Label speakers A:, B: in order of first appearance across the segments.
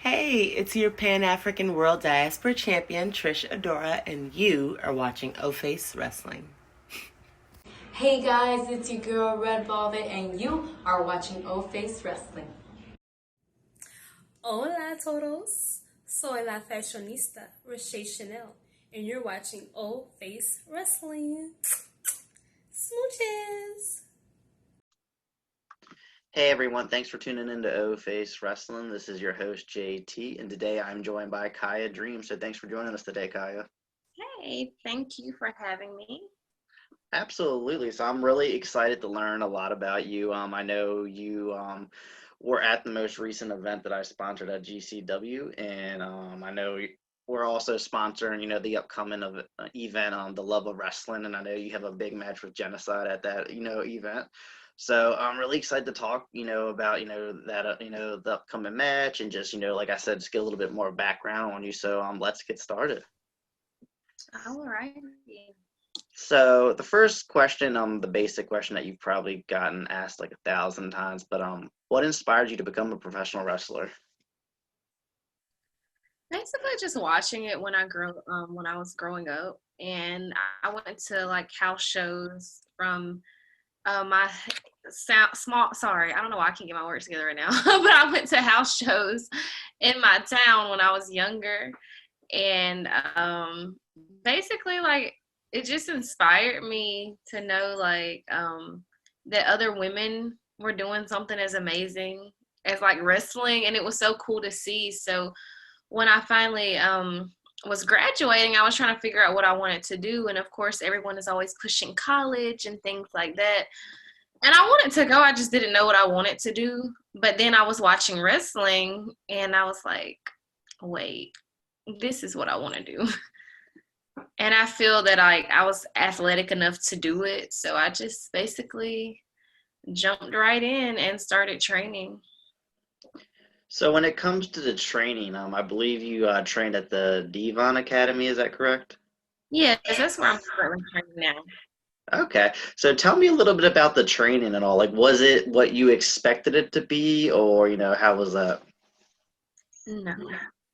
A: Hey, it's your Pan African World Diaspora Champion, Trish Adora, and you are watching OFace Wrestling.
B: Hey guys, it's your girl Red Velvet, and you are watching OFace Wrestling.
C: Hola todos, soy la fashionista Roche Chanel, and you're watching Old Face Wrestling. Smooches!
D: Hey everyone, thanks for tuning in to OFace Wrestling. This is your host JT, and today I'm joined by Kiah Dream. So thanks for joining us today, Kiah.
E: Hey, thank you for having me.
D: Absolutely. So I'm really excited to learn a lot about you. I know you were at the most recent event that I sponsored at GCW, and I know we're also sponsoring, the upcoming event on the Love of Wrestling, and I know you have a big match with Genocide at that, event. So I'm really excited to talk, about, that, the upcoming match and just, like I said, just get a little bit more background on you. So let's get started.
E: All right.
D: So the first question, the basic question that you've probably gotten asked like 1,000 times, but what inspired you to become a professional wrestler?
E: Basically, just watching it when I was growing up, and I went to like house shows from my small. Sorry, I don't know why I can't get my words together right now, but I went to house shows in my town when I was younger, and basically like it just inspired me to know that other women were doing something as amazing as like wrestling, and it was so cool to see. So when I finally was graduating, I was trying to figure out what I wanted to do, and of course everyone is always pushing college and things like that, and I wanted to go. I just didn't know what I wanted to do. But then I was watching wrestling and I was like, wait, this is what I want to do. And I feel that I was athletic enough to do it. So I just basically jumped right in and started training.
D: So when it comes to the training, I believe you trained at the Devon Academy, is that correct?
E: Yes, that's where I'm currently training now.
D: Okay. So tell me a little bit about the training and all. Like, was it what you expected it to be, or, how was that?
E: No.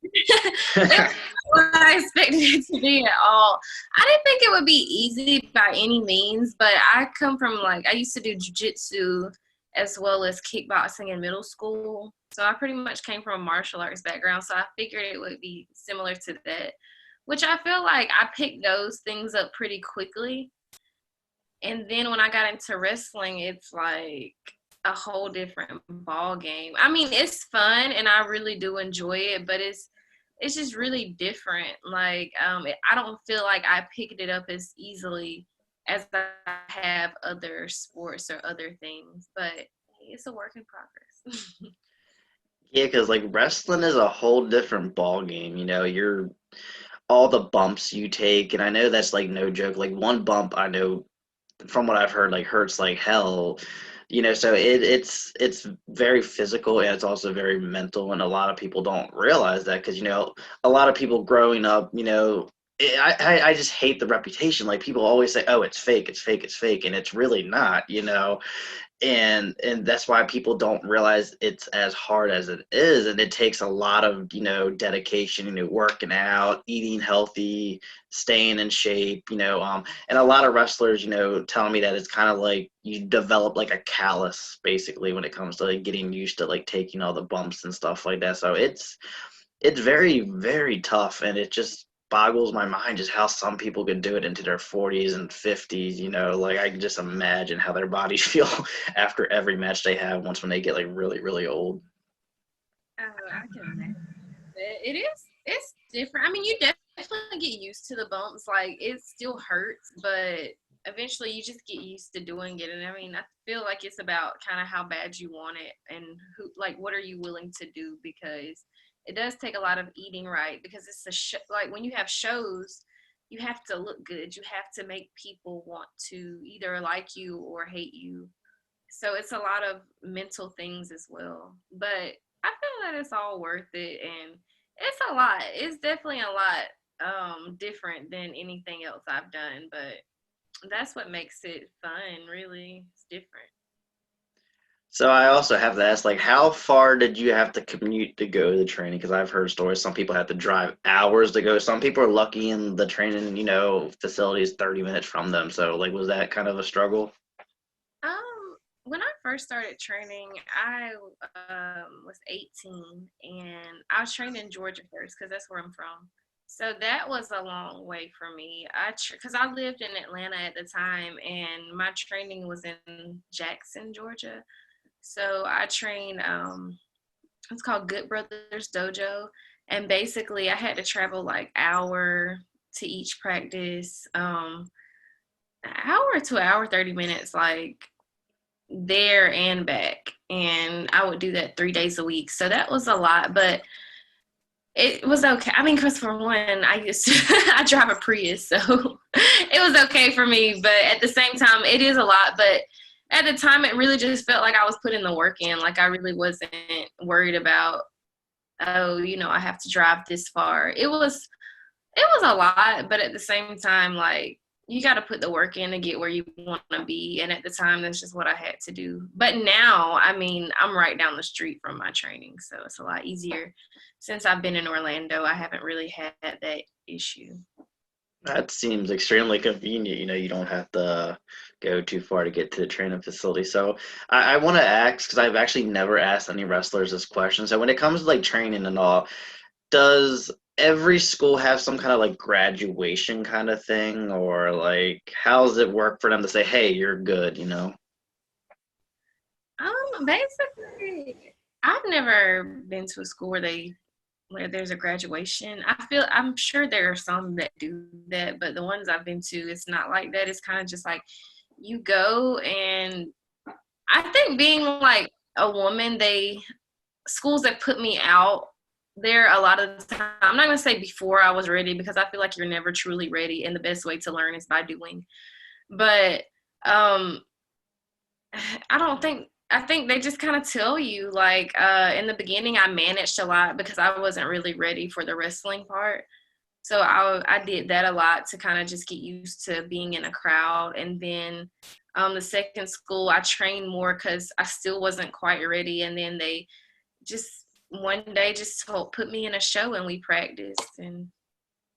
E: It was not what I expected it to be at all. I didn't think it would be easy by any means, but I come from I used to do jujitsu as well as kickboxing in middle school. So I pretty much came from a martial arts background. So I figured it would be similar to that, which I feel like I picked those things up pretty quickly. And then when I got into wrestling, it's like a whole different ball game. I mean, it's fun and I really do enjoy it, but it's just really different. I don't feel like I picked it up as easily as I have other sports or other things, but it's a work in progress.
D: Yeah, because like wrestling is a whole different ball game. You're all the bumps you take, and I know that's like no joke. Like one bump, I know from what I've heard, like hurts like hell. So it's very physical and it's also very mental, and a lot of people don't realize that because a lot of people growing up, I just hate the reputation. Like people always say, "Oh, it's fake, it's fake, it's fake," and it's really not. And that's why people don't realize it's as hard as it is, and it takes a lot of dedication, working out, eating healthy, staying in shape, and a lot of wrestlers telling me that it's kind of like you develop like a callus basically when it comes to like getting used to like taking all the bumps and stuff like that. So it's very, very tough, and it just boggles my mind just how some people can do it into their 40s and 50s. Like I can just imagine how their bodies feel after every match they have once when they get like really, really old.
E: I can imagine. It's different. I mean, you definitely get used to the bumps. Like it still hurts, but eventually you just get used to doing it. And I mean, I feel like it's about kind of how bad you want it and what are you willing to do, because it does take a lot of eating right, because it's like when you have shows, you have to look good. You have to make people want to either like you or hate you. So it's a lot of mental things as well. But I feel that it's all worth it, and it's a lot. It's definitely a lot different than anything else I've done, but that's what makes it fun, really. It's different.
D: So I also have to ask, like, how far did you have to commute to go to the training? Because I've heard stories. Some people have to drive hours to go. Some people are lucky in the training, facility is 30 minutes from them. So, like, was that kind of a struggle?
E: When I first started training, I was 18 and I was trained in Georgia first because that's where I'm from. So that was a long way for me. Because I lived in Atlanta at the time and my training was in Jackson, Georgia. So I trained, it's called Good Brothers Dojo. And basically, I had to travel like hour to each practice, hour to hour 30 minutes, like there and back. And I would do that 3 days a week. So that was a lot, but it was okay. I mean, because for one, I used to, I drive a Prius, so it was okay for me. But at the same time, it is a lot. But at the time, it really just felt like I was putting the work in. Like I really wasn't worried about, oh, I have to drive this far. It was a lot, but at the same time, like you got to put the work in to get where you want to be. And at the time, that's just what I had to do. But now, I mean, I'm right down the street from my training, so it's a lot easier. Since I've been in Orlando, I haven't really had that issue.
D: That seems extremely convenient. You don't have to go too far to get to the training facility. So I want to ask, because I've actually never asked any wrestlers this question. So when it comes to like training and all, does every school have some kind of like graduation kind of thing, or like how does it work for them to say, "Hey, you're good"?
E: Basically, I've never been to a school where there's a graduation. I'm sure there are some that do that, but the ones I've been to, it's not like that. It's kind of just like you go, and I think being like a woman, schools that put me out there a lot of the time. I'm not gonna say before I was ready because I feel like you're never truly ready, and the best way to learn is by doing. But um, I don't think I think they just kind of tell you like in the beginning I managed a lot because I wasn't really ready for the wrestling part. So I did that a lot to kind of just get used to being in a crowd. And then the second school I trained more because I still wasn't quite ready. And then they just one day just put me in a show and we practiced and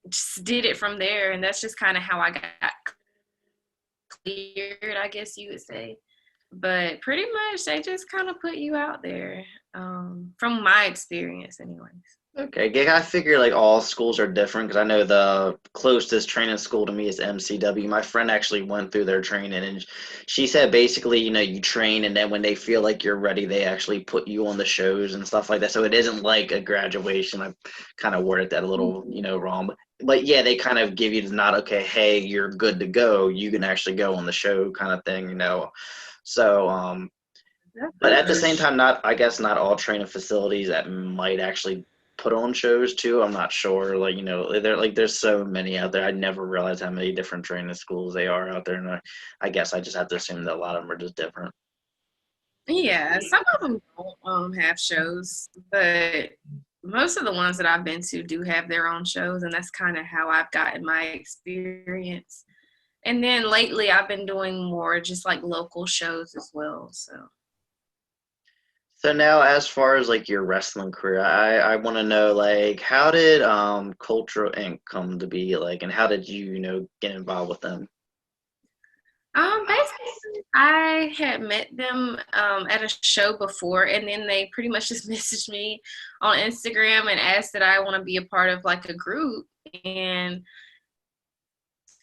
E: just did it from there. And that's just kind of how I got cleared, I guess you would say. But pretty much they just kind of put you out there, from my experience anyways.
D: Okay, yeah, I figure like all schools are different because I know the closest training school to me is MCW. My friend actually went through their training and she said basically, you train and then when they feel like you're ready, they actually put you on the shows and stuff like that. So it isn't like a graduation. I kind of worded that a little, wrong. But yeah, they kind of give you the nod, okay, hey, you're good to go. You can actually go on the show kind of thing. So, but at the same time, I guess not all training facilities that might actually put on shows too. I'm not sure. Like, there's so many out there. I never realized how many different training schools they are out there. And I guess I just have to assume that a lot of them are just different.
E: Yeah, some of them don't have shows, but most of the ones that I've been to do have their own shows, and that's kind of how I've gotten my experience. And then lately, I've been doing more just like local shows as well. So.
D: So now, as far as like your wrestling career, I want to know like how did Cultural Inc. come to be like, and how did you get involved with them?
E: Basically, I had met them at a show before, and then they pretty much just messaged me on Instagram and asked that I want to be a part of like a group. And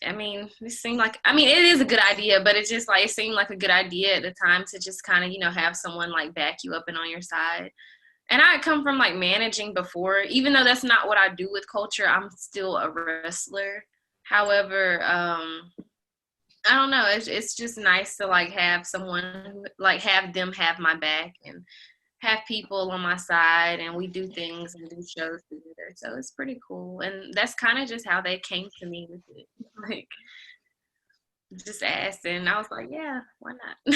E: I mean, it is a good idea, but it's just like, it seemed like a good idea at the time to just kind of, have someone like back you up and on your side. And I had come from like managing before, even though that's not what I do with culture, I'm still a wrestler. However, I don't know. It's just nice to like have someone like have them have my back and have people on my side, and we do things and do shows together. So it's pretty cool, and that's kind of just how they came to me with it. Like just asked, and I was like, yeah, why not?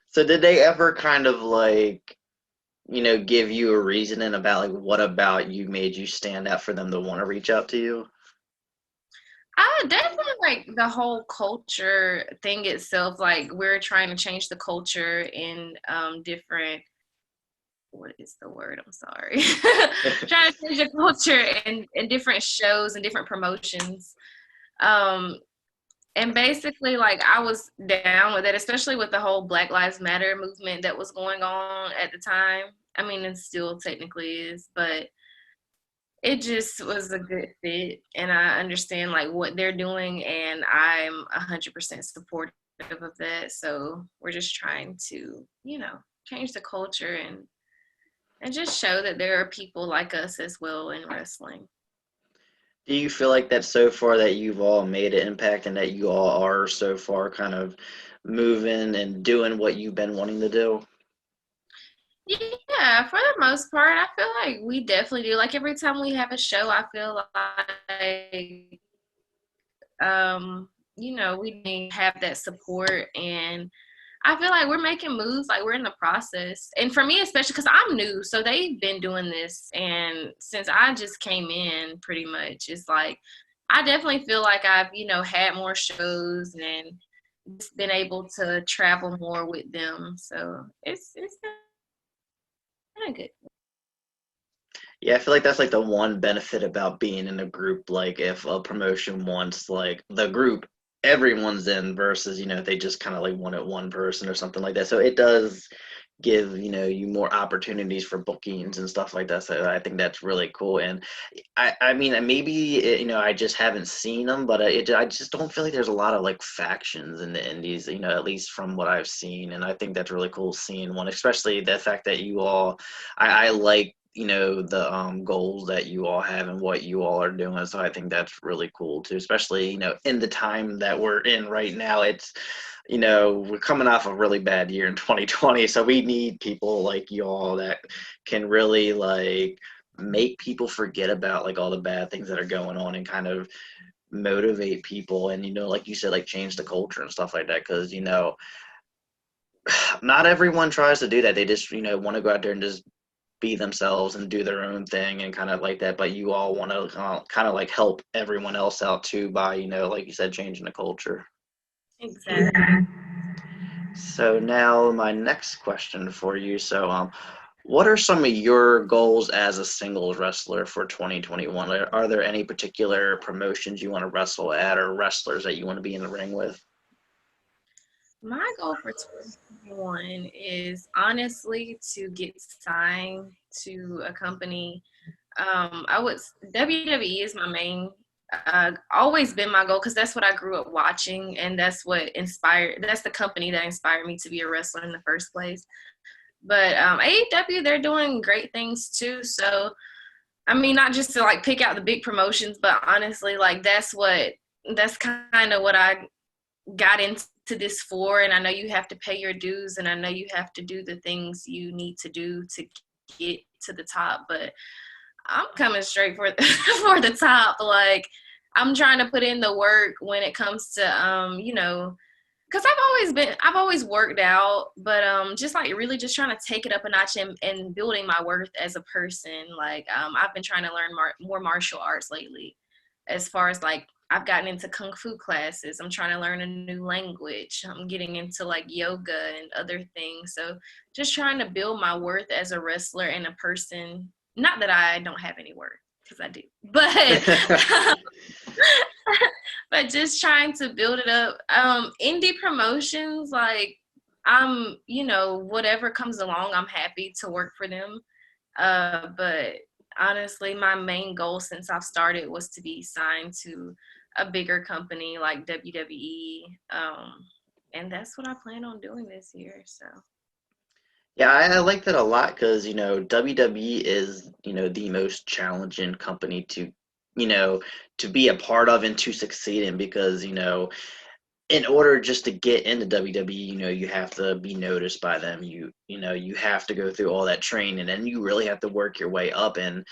D: So did they ever kind of like give you a reasoning about like what about you made you stand out for them to want to reach out to you?
E: I definitely like the whole culture thing itself. Like we're trying to change the culture in different, what is the word? I'm sorry. Trying to change the culture in different shows and different promotions. Um and basically like I was down with it, especially with the whole Black Lives Matter movement that was going on at the time. I mean, it still technically is, but it just was a good fit, and I understand like what they're doing, and I'm 100% supportive of that. So we're just trying to, change the culture and just show that there are people like us as well in wrestling.
D: Do you feel like that so far that you've all made an impact and that you all are so far kind of moving and doing what you've been wanting to do?
E: Yeah, for the most part, I feel like we definitely do. Like every time we have a show, I feel like we have that support, and I feel like we're making moves, like we're in the process. And for me, especially because I'm new, so they've been doing this, and since I just came in, pretty much, it's like I definitely feel like I've had more shows and just been able to travel more with them. So it's kind of good.
D: Yeah, I feel like that's like the one benefit about being in a group. Like if a promotion wants like the group, everyone's in versus, they just kind of like wanted one person or something like that. So it does give, you more opportunities for bookings and stuff like that. So I think that's really cool. And I mean, maybe, I just haven't seen them, but I just don't feel like there's a lot of like factions in the indies, at least from what I've seen. And I think that's really cool seeing one, especially the fact that you all, I like, the goals that you all have and what you all are doing. So I think that's really cool too, especially, in the time that we're in right now. It's, we're coming off a really bad year in 2020. So we need people like y'all that can really like make people forget about like all the bad things that are going on and kind of motivate people and like you said, like change the culture and stuff like that, because not everyone tries to do that. They just want to go out there and just be themselves and do their own thing and kind of like that, but you all want to kind of like help everyone else out too by like you said, changing the culture.
E: Exactly.
D: So now my next question for you. So what are some of your goals as a singles wrestler for 2021? Are there any particular promotions you want to wrestle at or wrestlers that you want to be in the ring with?
E: My goal for 2021 is honestly to get signed to a company. WWE is my main, always been my goal because that's what I grew up watching, and that's the company that inspired me to be a wrestler in the first place. But AEW, they're doing great things too. So, I mean, not just to like pick out the big promotions, but honestly, like that's kind of what I got into this for. And I know you have to pay your dues, and I know you have to do the things you need to do to get to the top, but I'm coming straight for for the top. Like I'm trying to put in the work when it comes to because I've always worked out, but just like really just trying to take it up a notch and building my worth as a person. Like I've been trying to learn more martial arts lately, as far as like I've gotten into kung fu classes. I'm trying to learn a new language. I'm getting into like yoga and other things. So just trying to build my worth as a wrestler and a person. Not that I don't have any worth, because I do, but but just trying to build it up. Indie promotions, like whatever comes along, I'm happy to work for them. But honestly, my main goal since I've started was to be signed to a bigger company like WWE. And that's what I plan on doing this year. So
D: Yeah, I like that a lot because, WWE is, the most challenging company you know, to be a part of and to succeed in because, in order just to get into WWE, you have to be noticed by them. You have to go through all that training and you really have to work your way up and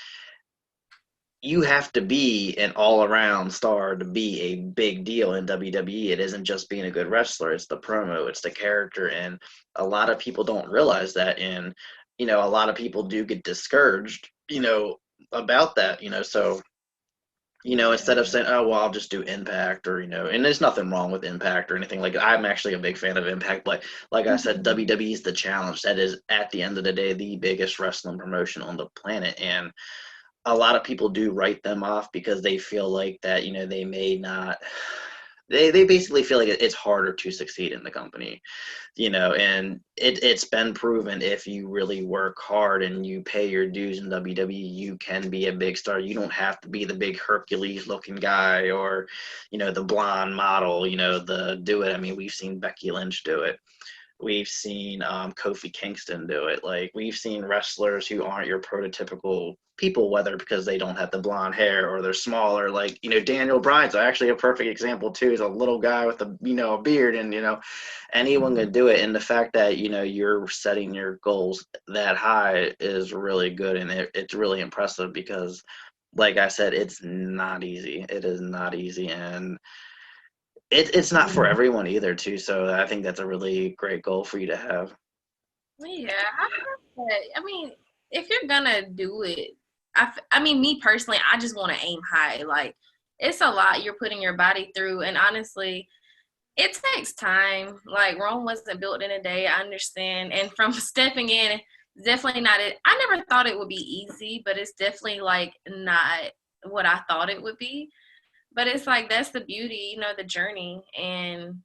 D: you have to be an all-around star to be a big deal in WWE. It isn't just being a good wrestler, it's the promo, it's the character, and a lot of people don't realize that, and a lot of people do get discouraged, about that, so Instead of saying, oh, well, I'll just do Impact or, and there's nothing wrong with Impact or anything. Like, I'm actually a big fan of Impact, but like I said, WWE is the challenge. That is, at the end of the day, the biggest wrestling promotion on the planet. And a lot of people do write them off because they feel like that, they may not. They basically feel like it's harder to succeed in the company, and it's been proven if you really work hard and you pay your dues in WWE, you can be a big star. You don't have to be the big Hercules looking guy or, the blonde model, the do it. I mean, we've seen Becky Lynch do it. We've seen Kofi Kingston do it. Like, we've seen wrestlers who aren't your prototypical people, whether because they don't have the blonde hair or they're smaller. Like, Daniel Bryan's actually a perfect example too. He's a little guy with a beard, and anyone can do it. And the fact that you're setting your goals that high is really good, and it's really impressive because, like I said, it's not easy. It is not easy, and it's not for everyone either too. So I think that's a really great goal for you to have.
E: Yeah, I mean, if you're gonna do it, I mean, me personally, I just want to aim high. Like, it's a lot you're putting your body through, and honestly, it takes time. Like, Rome wasn't built in a day. I understand, and from stepping in, definitely not it. I never thought it would be easy, but it's definitely like not what I thought it would be. But it's like that's the beauty, the journey, and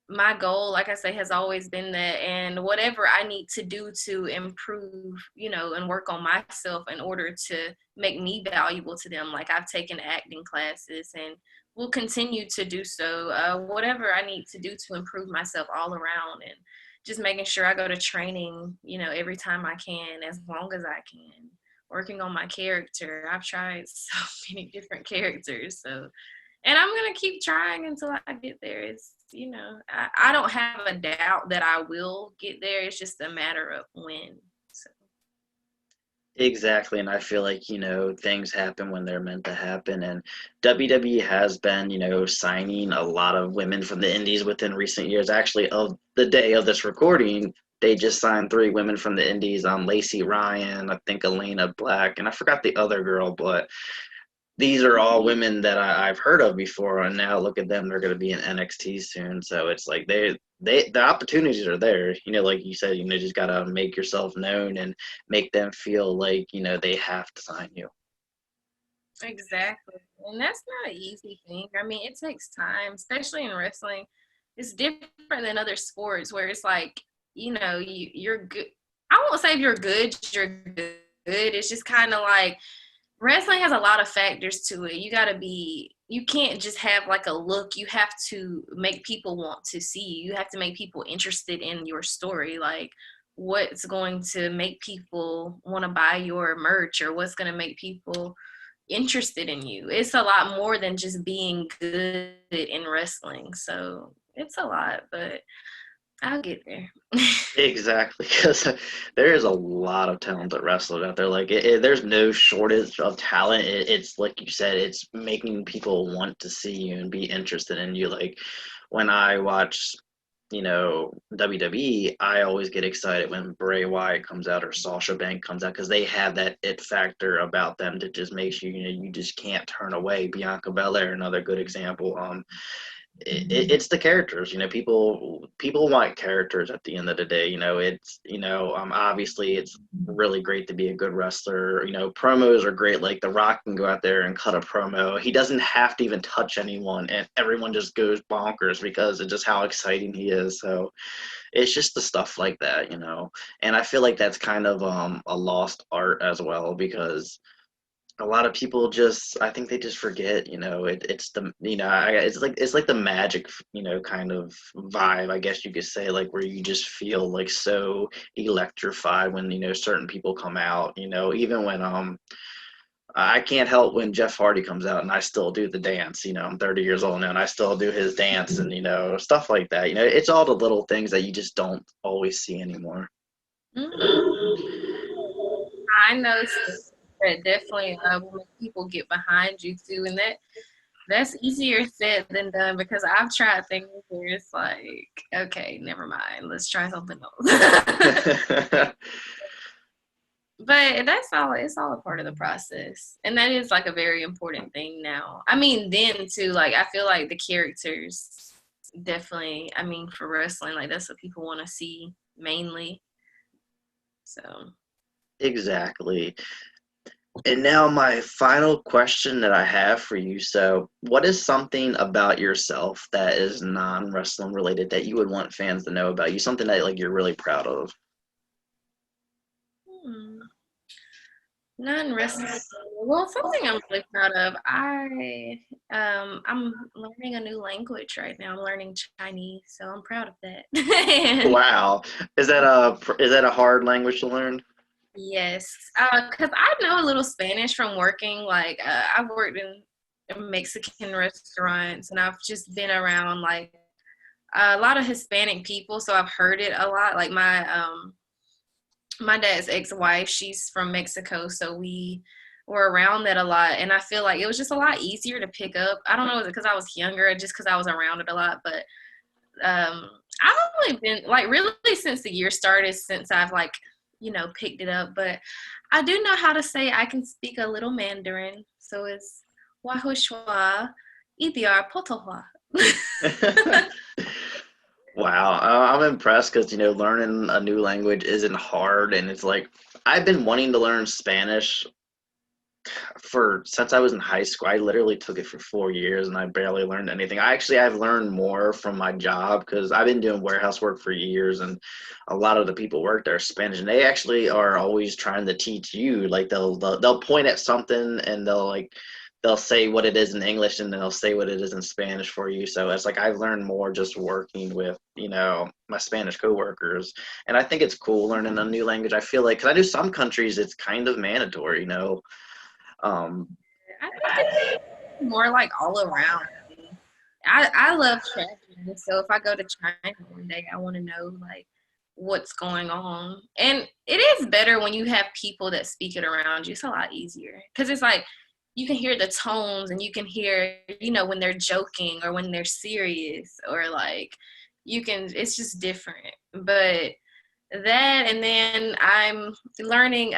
E: my goal, like I say, has always been that. And whatever I need to do to improve, and work on myself in order to make me valuable to them. Like, I've taken acting classes and will continue to do so. Whatever I need to do to improve myself all around, and just making sure I go to training, every time I can, as long as I can. Working on my character. I've tried so many different characters. So, and I'm going to keep trying until I get there. It's, I don't have a doubt that I will get there. It's just a matter of when. So.
D: Exactly, and I feel like, things happen when they're meant to happen, and WWE has been, signing a lot of women from the indies within recent years. Actually, of the day of this recording, they just signed 3 women from the indies, Lacey Ryan, I think Elena Black, and I forgot the other girl, but these are all women that I've heard of before, and now look at them, they're going to be in NXT soon. So it's like the opportunities are there. Like you said, just got to make yourself known and make them feel like they have to sign you.
E: Exactly. And that's not an easy thing. I mean, it takes time, especially in wrestling. It's different than other sports where it's like, you're good. I won't say if you're good, you're good. It's just kind of like wrestling has a lot of factors to it. You can't just have like a look. You have to make people want to see you. You have to make people interested in your story. Like, what's going to make people want to buy your merch, or what's going to make people interested in you. It's a lot more than just being good in wrestling. So it's a lot, but I'll get there.
D: Exactly, because there is a lot of talented wrestlers out there. Like, there's no shortage of talent. It's like you said, it's making people want to see you and be interested in you. Like, when I watch, WWE, I always get excited when Bray Wyatt comes out or Sasha Banks comes out because they have that it factor about them that just makes you, you just can't turn away. Bianca Belair, another good example. It's the characters. People want characters at the end of the day. It's obviously it's really great to be a good wrestler. Promos are great. Like, The Rock can go out there and cut a promo. He doesn't have to even touch anyone, and everyone just goes bonkers because it's just how exciting he is. So it's just the stuff like that. And I feel like that's kind of a lost art as well, because a lot of people I think they just forget, it's the, it's like the magic, kind of vibe, I guess you could say, like, where you just feel like so electrified when, certain people come out, even when, I can't help when Jeff Hardy comes out and I still do the dance, I'm 30 years old now and I still do his dance and, stuff like that. It's all the little things that you just don't always see anymore.
E: I know that definitely will make people get behind you too, and that's easier said than done because I've tried things where it's like, okay, never mind, let's try something else. but that's all. It's all a part of the process, and that is like a very important thing now. I mean, then too, like I feel like the characters definitely. I mean, for wrestling, like that's what people want to see mainly. So,
D: Exactly. And now my final question that I have for you. So, what is something about yourself that is non-wrestling related that you would want fans to know about you? Something that like you're really proud of?
E: hmm, non-wrestling. Well, something I'm really proud of. I'm learning a new language right now. I'm learning Chinese, so I'm proud of that.
D: Wow. Is that a hard language to learn?
E: Yes, because I know a little Spanish from working. Like, I've worked in Mexican restaurants, and I've just been around like a lot of Hispanic people, so I've heard it a lot. Like my dad's ex-wife, she's from Mexico, so we were around that a lot, and I feel like it was just a lot easier to pick up. I don't know, is it because I was younger, or just because I was around it a lot, but I've only been like really since the year started, since I've like picked it up, but I do know how to say I can speak a little Mandarin, so it's Wahushua Idiar Potohua.
D: Wow, I'm impressed because learning a new language isn't hard, and it's like I've been wanting to learn Spanish for since I was in high school. I literally took it for 4 years, and I barely learned anything. I've learned more from my job because I've been doing warehouse work for years, and a lot of the people work there are Spanish, and they actually are always trying to teach you. Like they'll point at something and they'll say what it is in English and then they'll say what it is in Spanish for you. So it's like I've learned more just working with, my Spanish coworkers. And I think it's cool learning a new language. I feel like, because I know some countries it's kind of mandatory. Um,
E: I think it's more like all around. I love traveling, so if I go to China one day, I want to know like what's going on. And it is better when you have people that speak it around you. It's a lot easier because it's like you can hear the tones and you can hear, when they're joking or when they're serious or like it's just different. But that, and then I'm learning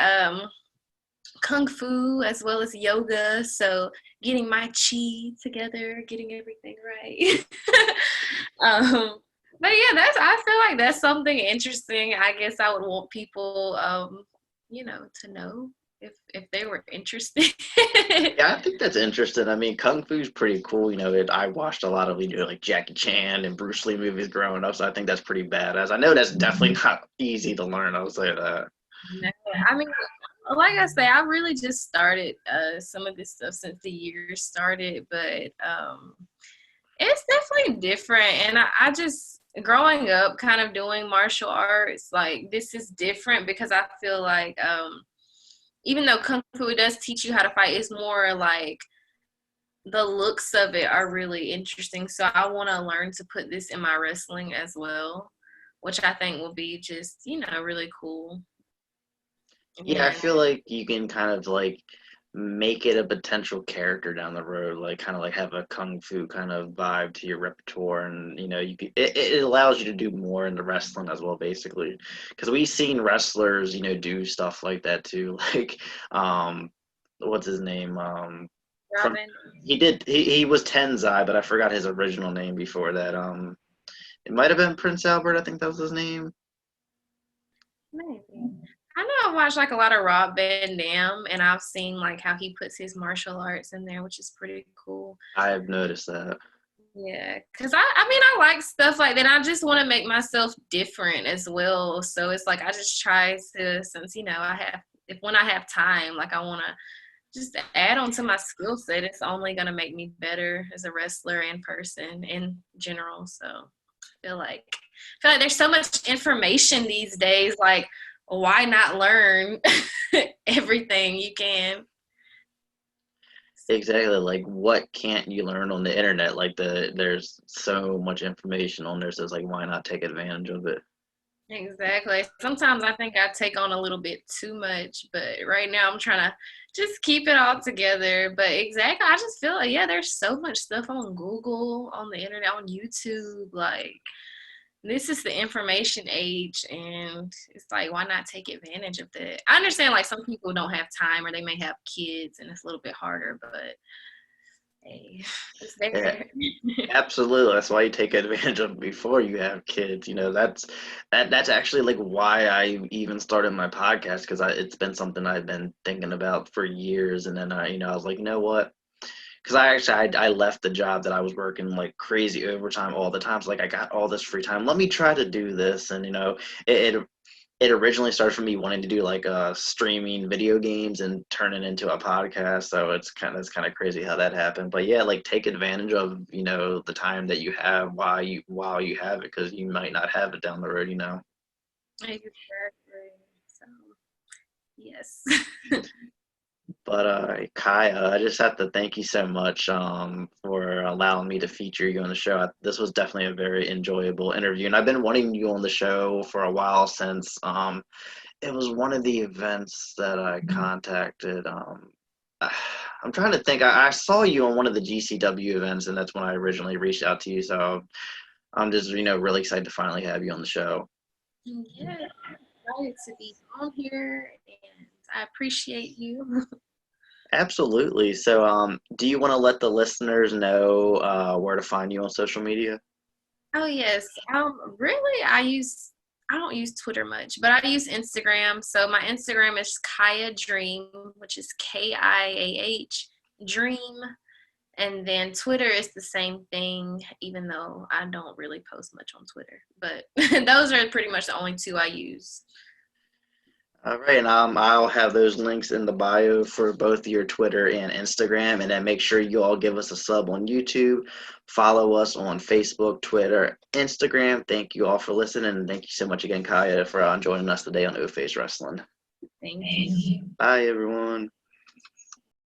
E: kung fu as well as yoga, so getting my chi together, getting everything right. um but yeah, I feel like that's something interesting. I guess I would want people to know if they were interested.
D: yeah, I think that's interesting. I mean, Kung Fu's pretty cool. I watched a lot of, like Jackie Chan and Bruce Lee movies growing up, so I think that's pretty badass. I know that's definitely not easy to learn, I'll say that.
E: No, I mean, like I say, I really just started some of this stuff since the year started, but it's definitely different. And I just, growing up, kind of doing martial arts, like this is different because I feel like even though Kung Fu does teach you how to fight, it's more like the looks of it are really interesting. So I want to learn to put this in my wrestling as well, which I think will be just, really cool.
D: Yeah, I
E: Yeah.
D: feel like you can kind of like make it a potential character down the road, like kind of like have a kung fu kind of vibe to your repertoire, and it allows you to do more in the wrestling as well, basically. Because we've seen wrestlers, do stuff like that too, like what's his name? From
E: Robin.
D: he was Tenzai, but I forgot his original name before that. It might have been Prince Albert. I think that was his name.
E: Maybe. I know I've watched like a lot of Rob Van Dam, and I've seen like how he puts his martial arts in there, which is pretty cool.
D: I have noticed that.
E: Yeah, because I mean, I like stuff like that. I just want to make myself different as well. So it's like I just try to, since, when I have time, like I want to just add on to my skill set. It's only going to make me better as a wrestler and person in general. So I feel like there's so much information these days. Like, why not learn everything you can?
D: Exactly. Like, what can't you learn on the internet? Like, there's so much information on there, so it's like, why not take advantage of it?
E: Exactly. Sometimes I think I take on a little bit too much, but right now I'm trying to just keep it all together. But exactly, I just feel like, yeah, there's so much stuff on Google, on the internet, on YouTube. Like, this is the information age, and it's like, why not take advantage of that? I understand like some people don't have time or they may have kids and it's a little bit harder, but hey, it's
D: Yeah,
E: there.
D: absolutely. That's why you take advantage of it before you have kids. That's actually like why I even started my podcast, because it's been something I've been thinking about for years. And then I was like, you know what? Because I left the job that I was working like crazy overtime all the time. So like I got all this free time. Let me try to do this, and it it originally started from me wanting to do like streaming video games and turn it into a podcast. So it's kind of crazy how that happened. But yeah, like take advantage of the time that you have while you have it, because you might not have it down the road.
E: Exactly. So yes.
D: But Kai, I just have to thank you so much for allowing me to feature you on the show. This was definitely a very enjoyable interview, and I've been wanting you on the show for a while since it was one of the events that I contacted. I'm trying to think. I saw you on one of the GCW events, and that's when I originally reached out to you. So I'm just really excited to finally have you on the show.
E: Yeah, I'm excited to be on here, and I appreciate you.
D: Absolutely. So, do you want to let the listeners know where to find you on social media?
E: Oh yes. Really, I don't use Twitter much, but I use Instagram. So my Instagram is Kiah Dream, which is KIAH Dream. And then Twitter is the same thing, even though I don't really post much on Twitter. But those are pretty much the only two I use.
D: All right, and I'll have those links in the bio for both your Twitter and Instagram, and then make sure you all give us a sub on YouTube, follow us on Facebook, Twitter, Instagram. Thank you all for listening, and thank you so much again, Kaya, for joining us today on OFace Wrestling.
E: Thank you.
D: Bye, everyone.